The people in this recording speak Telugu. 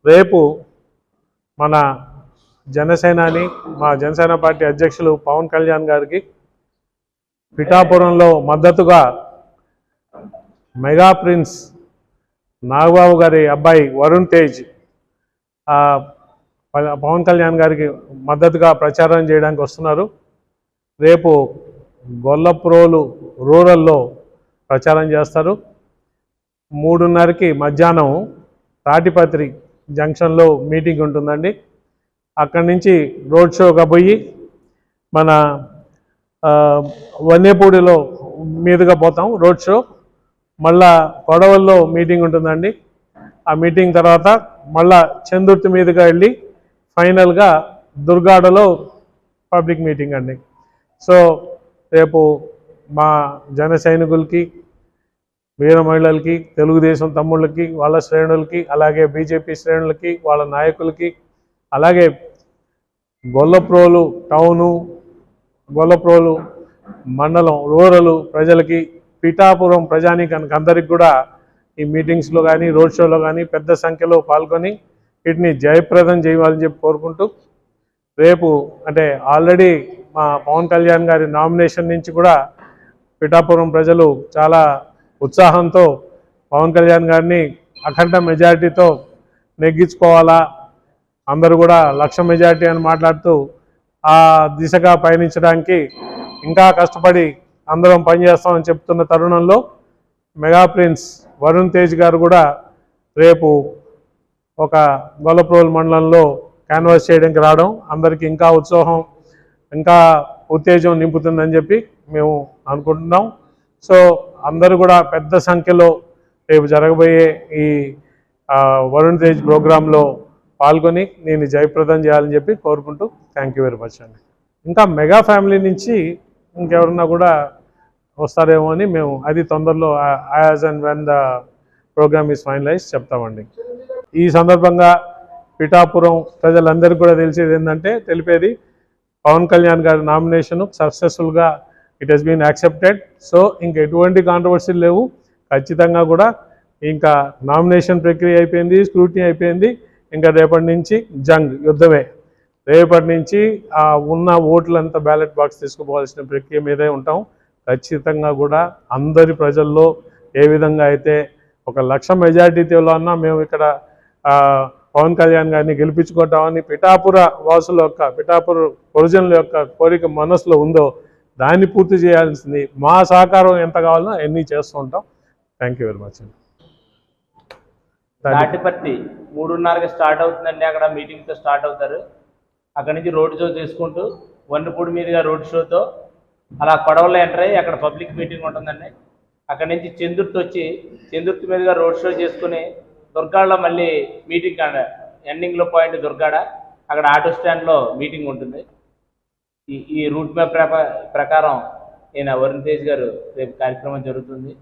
రేపు మన జనసేనాని మా జనసేన పార్టీ అధ్యక్షులు పవన్ కళ్యాణ్ గారికి పిఠాపురంలో మద్దతుగా మెగా ప్రిన్స్ నాగబాబు గారి అబ్బాయి వరుణ్ తేజ్ పవన్ కళ్యాణ్ గారికి మద్దతుగా ప్రచారం చేయడానికి వస్తున్నారు. రేపు గొల్లప్రోలు రూరల్లో ప్రచారం చేస్తారు. 3:30కి మధ్యాహ్నం తాటిపత్రి జంక్షన్లో మీటింగ్ ఉంటుందండి. అక్కడి నుంచి రోడ్ షోగా పోయి మన వన్నేపూడిలో మీదుగా పోతాం రోడ్ షో. మళ్ళా కొడవల్లో మీటింగ్ ఉంటుందండి. ఆ మీటింగ్ తర్వాత మళ్ళా చందుర్తి మీదుగా వెళ్ళి ఫైనల్గా దుర్గాడలో పబ్లిక్ మీటింగ్ అండి. సో రేపు మా జన సైనికులకి, వీర మహిళలకి, తెలుగుదేశం తమ్ముళ్ళకి, వాళ్ళ శ్రేణులకి, అలాగే బీజేపీ శ్రేణులకి, వాళ్ళ నాయకులకి, అలాగే గొల్లప్రోలు టౌను, గొల్లప్రోలు మండలం రూరల్ ప్రజలకి, పిఠాపురం ప్రజానీకానికి అందరికి కూడా ఈ మీటింగ్స్లో కానీ రోడ్ షోలో కానీ పెద్ద సంఖ్యలో పాల్గొని వీటిని జయప్రదం చేయాలని చెప్పి కోరుకుంటూ, రేపు అంటే ఆల్రెడీ మా పవన్ కళ్యాణ్ గారి నామినేషన్ నుంచి కూడా పిఠాపురం ప్రజలు చాలా ఉత్సాహంతో పవన్ కళ్యాణ్ గారిని అఖండ మెజారిటీతో నెగ్గించుకోవాలా, అందరూ కూడా 1,00,000 మెజారిటీ అని మాట్లాడుతూ ఆ దిశగా పయనించడానికి ఇంకా కష్టపడి అందరం పనిచేస్తామని చెప్తున్న తరుణంలో మెగా ప్రిన్స్ వరుణ్ తేజ్ గారు కూడా రేపు ఒక గొల్లప్రోలు మండలంలో క్యాన్వాస్ చేయడానికి రావడం అందరికీ ఇంకా ఉత్సాహం, ఇంకా ఉత్తేజం నింపుతుందని చెప్పి మేము అనుకుంటున్నాం. సో అందరూ కూడా పెద్ద సంఖ్యలో రేపు జరగబోయే ఈ వరుణ్ తేజ్ ప్రోగ్రాంలో పాల్గొని నేను జయప్రదం చేయాలని చెప్పి కోరుకుంటూ థ్యాంక్ యూ వెరీ మచ్ అండి. ఇంకా మెగా ఫ్యామిలీ నుంచి ఇంకెవరన్నా కూడా వస్తారేమో అని మేము అది తొందరలో as and when the program is finalize చెప్తామండి. ఈ సందర్భంగా పిఠాపురం ప్రజలందరికీ కూడా తెలిపేది పవన్ కళ్యాణ్ గారి నామినేషన్ సక్సెస్ఫుల్గా it has been accepted. So ఇంక ఎటువంటి కాంట్రవర్సీలు లేవు. ఖచ్చితంగా కూడా ఇంకా నామినేషన్ ప్రక్రియ అయిపోయింది, స్క్రూటినీ అయిపోయింది. ఇంకా రేపటి నుంచి యుద్ధమే. రేపటి నుంచి ఉన్న ఓట్లంతా బ్యాలెట్ బాక్స్ తీసుకుపోవాల్సిన ప్రక్రియ మీదే ఉంటాం. ఖచ్చితంగా కూడా అందరి ప్రజల్లో ఏ విధంగా అయితే 1,00,000 మెజారిటీతో అన్నా మేము ఇక్కడ పవన్ కళ్యాణ్ గారిని గెలిపించుకుంటామని పిఠాపుర వాసుల యొక్క, పిఠాపుర ప్రజల యొక్క కోరిక మనసులో ఉందో దాన్ని పూర్తి చేయాల్సింది మా సహకారం ఎంత కావాలో అన్నీ చేస్తూ ఉంటాం. థ్యాంక్ యూ వెరీ మచ్ అండి. తాటిపత్రి 3:30కి స్టార్ట్ అవుతుందండి. అక్కడ మీటింగ్తో స్టార్ట్ అవుతారు. అక్కడి నుంచి రోడ్ షో చేసుకుంటూ వన్నిపూడి మీదుగా రోడ్ షోతో అలా కొడవల్లో ఎంటర్ అయ్యి అక్కడ పబ్లిక్ మీటింగ్ ఉంటుందండి. అక్కడి నుంచి చందుర్తి మీదుగా రోడ్ షో చేసుకుని దుర్గాడలో మళ్ళీ మీటింగ్ ఎండింగ్లో పాయింట్ దుర్గాడ, అక్కడ ఆటో స్టాండ్లో మీటింగ్ ఉంటుంది. ఈ రూట్ మ్యాప్ ప్రకారం ఈయన వరుణ్ తేజ్ గారు రేపు కార్యక్రమం జరుగుతుంది.